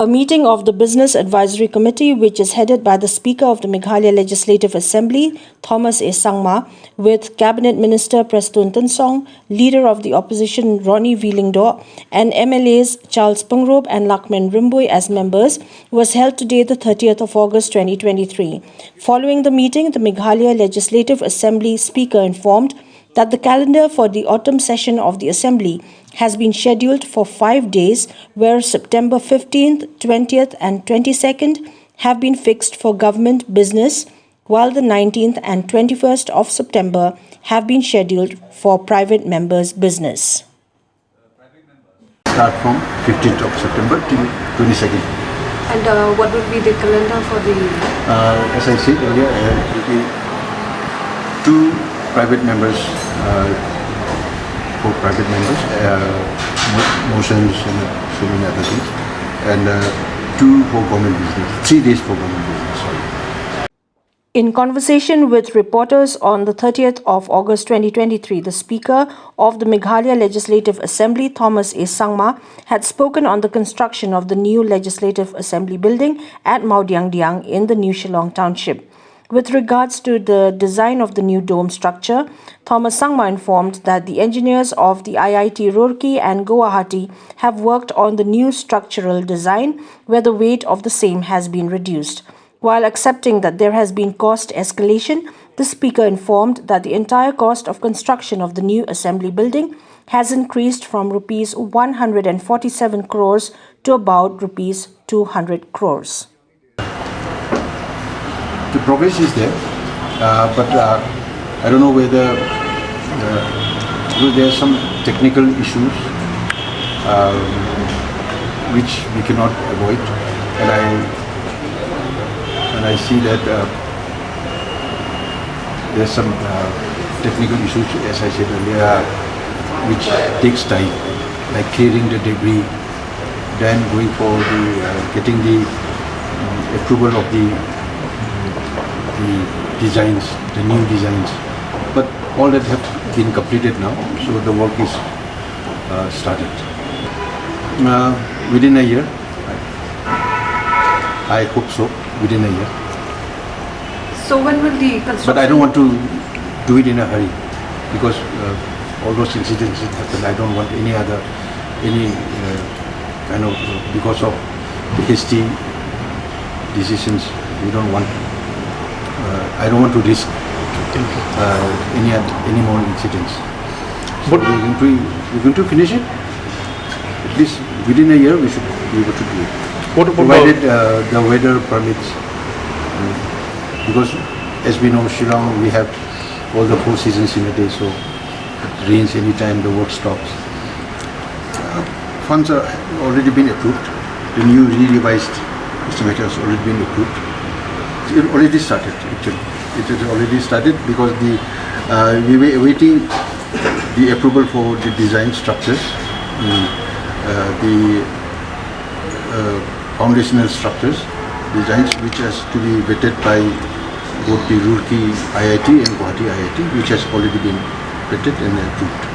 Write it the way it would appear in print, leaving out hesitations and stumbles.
A meeting of the Business Advisory Committee, which is headed by the Speaker of the Meghalaya Legislative Assembly, Thomas A Sangma, with Cabinet Minister Prestone Tynsong, Leader of the Opposition Ronnie V, Lyngdoh, and MLAs Charles Pyngrope and Lahkmen Rymbui as members, was held today, the 30th of August 2023. Following the meeting, the Meghalaya Legislative Assembly Speaker informed that the calendar for the autumn session of the Assembly has been scheduled for 5 days, where September 15th, 20th and 22nd have been fixed for government business, while the 19th and 21st of September have been scheduled for private members' business. Start from 15th of September till 22nd. And what would be the calendar for the... As I said earlier, it will be 2 private members, for private members, motions and so many other things, and 2 for government business, 3 days for government business. Sorry. In conversation with reporters on the 30th of August 2023, the Speaker of the Meghalaya Legislative Assembly, Thomas A Sangma, had spoken on the construction of the new Legislative Assembly building at Maudiang in the New Shillong Township. With regards to the design of the new dome structure, Thomas Sangma informed that the engineers of the IIT Roorkee and Guwahati have worked on the new structural design, where the weight of the same has been reduced. While accepting that there has been cost escalation, the Speaker informed that the entire cost of construction of the new assembly building has increased from Rs 147 crores to about Rs 200 crores. The progress is there, but I don't know whether there are some technical issues which we cannot avoid, and I see that there are some technical issues, as I said earlier, which takes time, like clearing the debris, then going for the getting the approval of the designs, the new designs. But all that have been completed now, so the work is started. Within a year, I hope so, within a year. So when will the construction... But I don't want to do it in a hurry, because all those incidents that happen, I don't want any kind of, because of the hasty decisions, we don't want, I don't want to risk any more incidents. So we're going to finish it. At least within a year we should be able to do it. Provided the weather permits. Because as we know, Shillong, we have all the 4 seasons in a day, so it rains anytime, the work stops. Funds are already been approved. The new revised estimate has already been approved. It already started, actually. It has already started because we were awaiting the approval for the design structures, the foundational structures, designs which has to be vetted by both the Roorkee IIT and Guwahati IIT, which has already been vetted and approved.